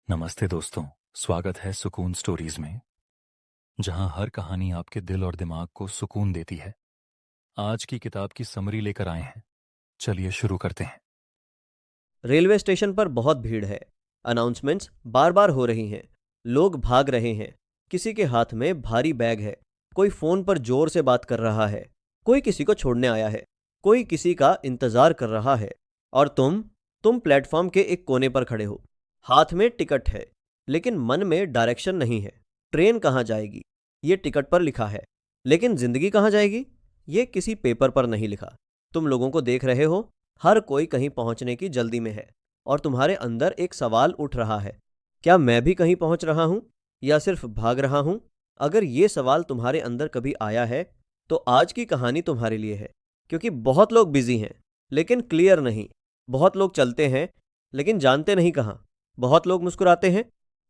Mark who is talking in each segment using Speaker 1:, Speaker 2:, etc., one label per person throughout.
Speaker 1: नमस्ते दोस्तों। स्वागत है सुकून स्टोरीज में, जहां हर कहानी आपके दिल और दिमाग को सुकून देती है। आज की किताब की समरी लेकर आए हैं। चलिए शुरू करते हैं।
Speaker 2: रेलवे स्टेशन पर बहुत भीड़ है। अनाउंसमेंट्स बार बार हो रही हैं। लोग भाग रहे हैं। किसी के हाथ में भारी बैग है। कोई फोन पर जोर से बात कर रहा है। कोई किसी को छोड़ने आया है। कोई किसी का इंतजार कर रहा है। और तुम प्लेटफॉर्म के एक कोने पर खड़े हो। हाथ में टिकट है, लेकिन मन में डायरेक्शन नहीं है। ट्रेन कहाँ जाएगी ये टिकट पर लिखा है, लेकिन जिंदगी कहाँ जाएगी ये किसी पेपर पर नहीं लिखा। तुम लोगों को देख रहे हो। हर कोई कहीं पहुंचने की जल्दी में है, और तुम्हारे अंदर एक सवाल उठ रहा है, क्या मैं भी कहीं पहुंच रहा हूं या सिर्फ भाग रहा हूं? अगर ये सवाल तुम्हारे अंदर कभी आया है, तो आज की कहानी तुम्हारे लिए है। क्योंकि बहुत लोग बिजी हैं, लेकिन क्लियर नहीं। बहुत लोग चलते हैं, लेकिन जानते नहीं कहाँ। बहुत लोग मुस्कुराते हैं,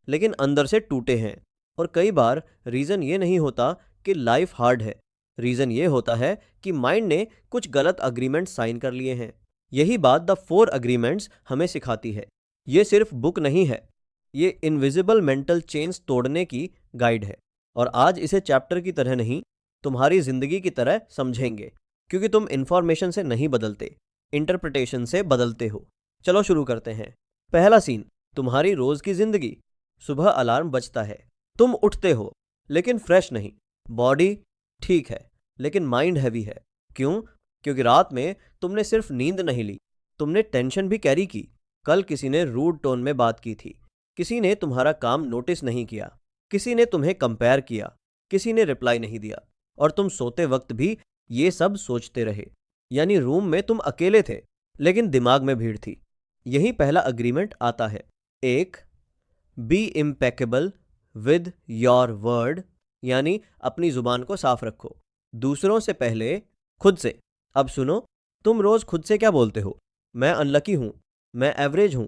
Speaker 2: लेकिन अंदर से टूटे हैं। और कई बार रीज़न ये नहीं होता कि लाइफ हार्ड है। रीज़न ये होता है कि माइंड ने कुछ गलत अग्रीमेंट साइन कर लिए हैं। यही बात द 4 अग्रीमेंट्स हमें सिखाती है। ये सिर्फ बुक नहीं है, ये इनविजिबल मेंटल चेन्स तोड़ने की गाइड है। और आज इसे चैप्टर की तरह नहीं, तुम्हारी जिंदगी की तरह समझेंगे। क्योंकि तुम इंफॉर्मेशन से नहीं बदलते, इंटरप्रिटेशन से बदलते हो। चलो शुरू करते हैं। पहला सीन, तुम्हारी रोज की जिंदगी। सुबह अलार्म बजता है। तुम उठते हो, लेकिन फ्रेश नहीं। बॉडी ठीक है, लेकिन माइंड हैवी है। क्यों? क्योंकि रात में तुमने सिर्फ नींद नहीं ली, तुमने टेंशन भी कैरी की। कल किसी ने रूड टोन में बात की थी। किसी ने तुम्हारा काम नोटिस नहीं किया। किसी ने तुम्हें कंपेयर किया। किसी ने रिप्लाई नहीं दिया। और तुम सोते वक्त भी ये सब सोचते रहे। यानी रूम में तुम अकेले थे, लेकिन दिमाग में भीड़ थी। यही पहला अग्रीमेंट आता है। एक, be impeccable with your word, यानी अपनी जुबान को साफ रखो, दूसरों से पहले खुद से। अब सुनो, तुम रोज खुद से क्या बोलते हो? मैं अनलकी हूं, मैं एवरेज हूं,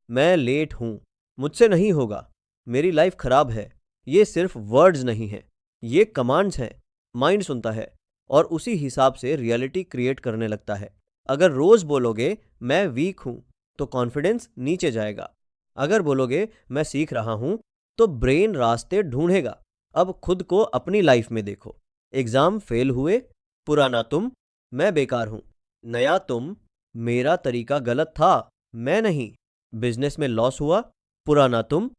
Speaker 2: मैं लेट हूं, मुझसे नहीं होगा, मेरी लाइफ खराब है। ये सिर्फ वर्ड्स नहीं है, ये कमांड्स हैं। माइंड सुनता है और उसी हिसाब से रियलिटी क्रिएट करने लगता है। अगर रोज बोलोगे मैं वीक हूं, तो कॉन्फिडेंस नीचे जाएगा। अगर बोलोगे मैं सीख रहा हूं, तो ब्रेन रास्ते ढूंढेगा। अब खुद को अपनी लाइफ में देखो। एग्जाम फेल हुए, पुराना तुम, मैं बेकार हूं। नया तुम, मेरा तरीका गलत था, मैं नहीं। बिजनेस में लॉस हुआ, पुराना तुम,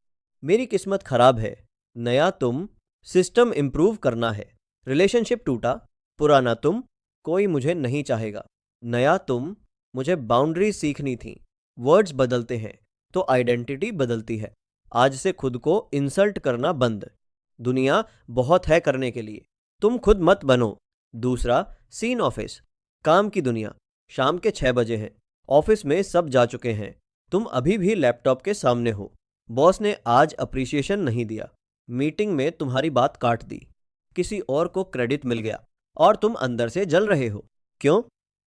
Speaker 2: मेरी किस्मत खराब है। नया तुम, सिस्टम इंप्रूव करना है। रिलेशनशिप टूटा, पुराना तुम, कोई मुझे नहीं चाहेगा। नया तुम, मुझे बाउंड्री सीखनी थी। वर्ड्स बदलते हैं तो आइडेंटिटी बदलती है। आज से खुद को इंसल्ट करना बंद। दुनिया बहुत है करने के लिए, तुम खुद मत बनो। दूसरा सीन, ऑफिस। काम की दुनिया। शाम के 6 बजे हैं। ऑफिस में सब जा चुके हैं। तुम अभी भी लैपटॉप के सामने हो। बॉस ने आज अप्रिसिएशन नहीं दिया। मीटिंग में तुम्हारी बात काट दी। किसी और को क्रेडिट मिल गया, और तुम अंदर से जल रहे हो। क्यों?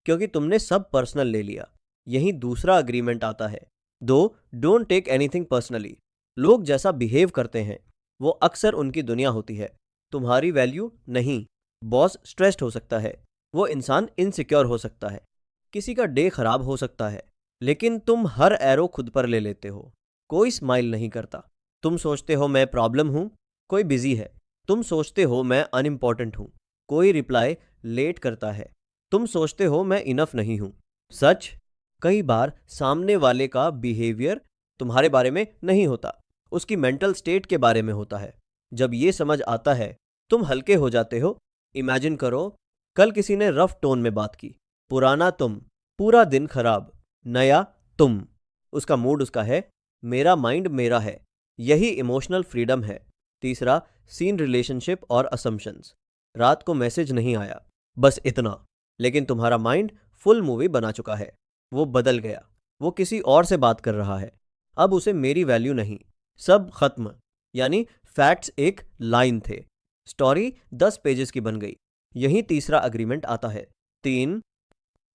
Speaker 2: क्योंकि तुमने सब पर्सनल ले लिया। यही दूसरा अग्रीमेंट आता है। दो, डोंट टेक एनीथिंग पर्सनली। लोग जैसा बिहेव करते हैं, वो अक्सर उनकी दुनिया होती है, तुम्हारी वैल्यू नहीं। बॉस स्ट्रेस्ड हो सकता है, वो इंसान इनसिक्योर हो सकता है, किसी का डे खराब हो सकता है, लेकिन तुम हर एरो खुद पर ले लेते हो। कोई स्माइल नहीं करता। तुम सोचते हो मैं प्रॉब्लम हूं, कोई बिजी है। तुम सोचते हो मैं अनइम्पॉर्टेंट हूं, कोई रिप्लाई लेट करता है। तुम सोचते हो मैं इनफ नहीं हूं। सच, कई बार सामने वाले का बिहेवियर तुम्हारे बारे में नहीं होता, उसकी मेंटल स्टेट के बारे में होता है। जब ये समझ आता है, तुम हल्के हो जाते हो। इमेजिन करो, कल किसी ने रफ टोन में बात की। पुराना तुम, पूरा दिन खराब। नया तुम, उसका मूड उसका है, मेरा माइंड मेरा है। यही इमोशनल फ्रीडम है। तीसरा सीन, रिलेशनशिप और असम्पशंस। रात को मैसेज नहीं आया, बस इतना, लेकिन तुम्हारा माइंड फुल मूवी बना चुका है। वो बदल गया, वो किसी और से बात कर रहा है। अब उसे मेरी वैल्यू नहीं, सब खत्म। यानी फैक्ट्स एक लाइन थे, स्टोरी 10 पेजेस की बन गई। यही तीसरा अग्रीमेंट आता है। 3,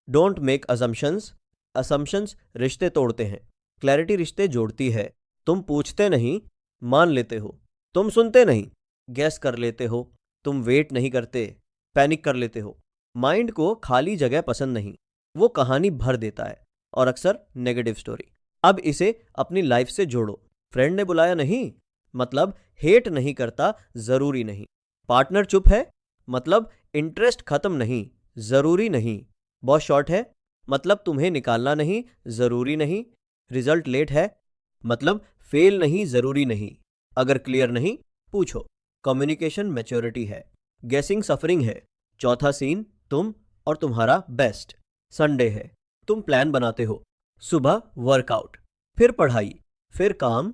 Speaker 2: डोंट मेक असम्पशंस। असम्पशंस रिश्ते तोड़ते हैं, क्लैरिटी रिश्ते जोड़ती है। तुम पूछते नहीं, मान लेते हो। तुम सुनते नहीं, गैस कर लेते हो। तुम वेट नहीं करते, पैनिक कर लेते हो। माइंड को खाली जगह पसंद नहीं, वो कहानी भर देता है, और अक्सर नेगेटिव स्टोरी। अब इसे अपनी लाइफ से जोड़ो। फ्रेंड ने बुलाया नहीं, मतलब हेट नहीं करता, जरूरी नहीं। पार्टनर चुप है, मतलब इंटरेस्ट खत्म नहीं, जरूरी नहीं। बॉस शॉर्ट है, मतलब तुम्हें निकालना नहीं, जरूरी नहीं। रिजल्ट लेट है, मतलब फेल नहीं, जरूरी नहीं। अगर क्लियर नहीं, पूछो। कम्युनिकेशन मैच्योरिटी है। गेसिंग सफरिंग है। चौथा सीन, तुम और तुम्हारा बेस्ट। संडे है, तुम प्लान बनाते हो। सुबह वर्कआउट, फिर पढ़ाई, फिर काम,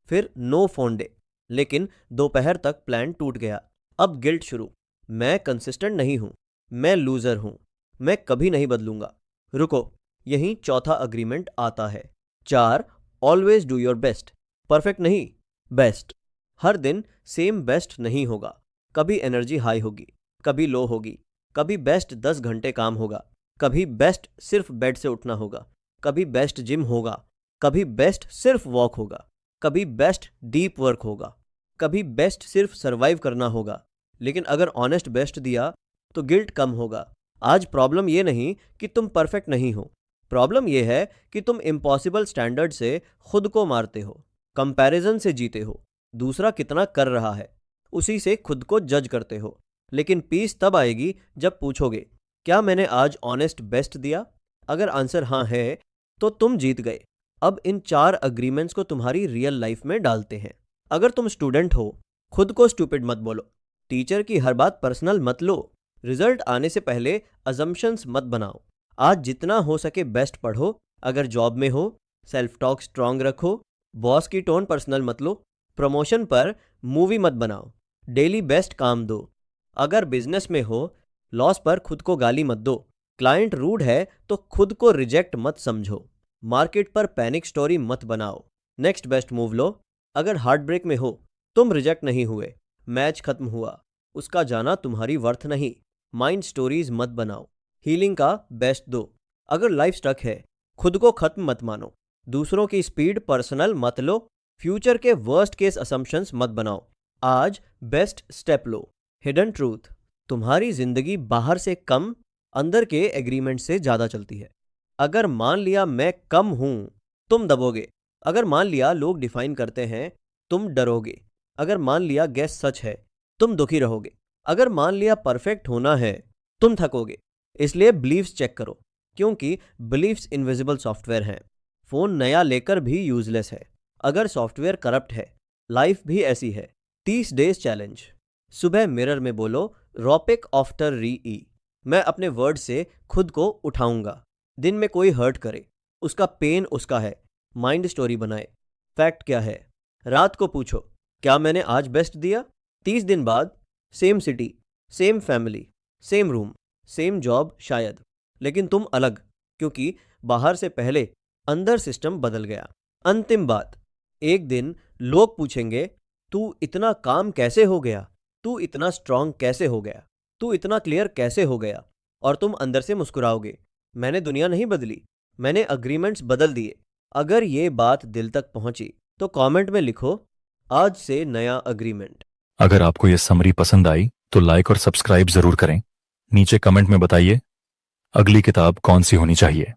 Speaker 2: फिर नो फोन डे। लेकिन दोपहर तक प्लान टूट गया। अब गिल्ट शुरू। मैं कंसिस्टेंट नहीं हूं, मैं लूजर हूं, मैं कभी नहीं बदलूंगा। रुको, यहीं चौथा अग्रीमेंट आता है। 4, always do your best. Perfect नहीं, बेस्ट। हर दिन सेम बेस्ट नहीं होगा। कभी एनर्जी हाई होगी, कभी लो होगी। कभी बेस्ट 10 घंटे काम होगा, कभी बेस्ट सिर्फ बेड से उठना होगा। कभी बेस्ट जिम होगा, कभी बेस्ट सिर्फ वॉक होगा। कभी बेस्ट डीप वर्क होगा, कभी बेस्ट सिर्फ सरवाइव करना होगा। लेकिन अगर ऑनेस्ट बेस्ट दिया तो गिल्ट कम होगा। आज प्रॉब्लम ये नहीं कि तुम परफेक्ट नहीं हो, प्रॉब्लम ये है कि तुम इम्पॉसिबल स्टैंडर्ड से खुद को मारते हो, कंपैरिजन से जीते हो। दूसरा कितना कर रहा है, उसी से खुद को जज करते हो। लेकिन पीस तब आएगी जब पूछोगे, क्या मैंने आज ऑनेस्ट बेस्ट दिया? अगर आंसर हाँ है तो तुम जीत गए। अब इन 4 अग्रीमेंट्स को तुम्हारी रियल लाइफ में डालते हैं। अगर तुम स्टूडेंट हो, खुद को स्टूपिड मत बोलो। टीचर की हर बात पर्सनल मत लो। रिजल्ट आने से पहले अजम्पशंस मत बनाओ। आज जितना हो सके बेस्ट पढ़ो। अगर जॉब में हो, सेल्फ टॉक स्ट्रांग रखो। बॉस की टोन पर्सनल मत लो। प्रमोशन पर मूवी मत बनाओ। डेली बेस्ट काम दो। अगर बिजनेस में हो, लॉस पर खुद को गाली मत दो। क्लाइंट रूड है तो खुद को रिजेक्ट मत समझो। मार्केट पर पैनिक स्टोरी मत बनाओ। नेक्स्ट बेस्ट मूव लो। अगर हार्ट ब्रेक में हो, तुम रिजेक्ट नहीं हुए, मैच खत्म हुआ, उसका जाना तुम्हारी वर्थ नहीं। माइंड स्टोरीज मत बनाओ। हीलिंग का बेस्ट दो। अगर लाइफ स्टक है, खुद को खत्म मत मानो। दूसरों की स्पीड पर्सनल मत लो। फ्यूचर के वर्स्ट केस असम्पशंस मत बनाओ। आज बेस्ट स्टेप लो। हिडन ट्रूथ, तुम्हारी जिंदगी बाहर से कम, अंदर के एग्रीमेंट से ज्यादा चलती है। अगर मान लिया मैं कम हूं, तुम दबोगे। अगर मान लिया लोग डिफाइन करते हैं, तुम डरोगे। अगर मान लिया गैस सच है, तुम दुखी रहोगे। अगर मान लिया परफेक्ट होना है, तुम थकोगे। इसलिए बिलीव्स चेक करो, क्योंकि बिलीव्स इनविजिबल सॉफ्टवेयर हैं। फोन नया लेकर भी यूजलेस है अगर सॉफ्टवेयर करप्ट है। लाइफ भी ऐसी है। 30 डेज चैलेंज। सुबह मिरर में बोलो, रॉपिक आफ्टर री ई। मैं अपने वर्ड से खुद को उठाऊंगा। दिन में कोई हर्ट करे, उसका पेन उसका है। माइंड स्टोरी बनाए। फैक्ट क्या है? रात को पूछो, क्या मैंने आज बेस्ट दिया? 30 दिन बाद same city, same family, same room, same job शायद, लेकिन तुम अलग, क्योंकि बाहर से पहले अंदर सिस्टम बदल गया। अंतिम बात, एक दिन लोग पूछेंगे, तू इतना काम कैसे हो गया? तू इतना स्ट्रांग कैसे हो गया? तू इतना क्लियर कैसे हो गया? और तुम अंदर से मुस्कुराओगे, मैंने दुनिया नहीं बदली, मैंने अग्रीमेंट्स बदल दिए। अगर ये बात दिल तक पहुंची तो कमेंट में लिखो, आज से नया अग्रीमेंट।
Speaker 1: अगर आपको यह समरी पसंद आई तो लाइक और सब्सक्राइब जरूर करें। नीचे कमेंट में बताइए अगली किताब कौन सी होनी चाहिए।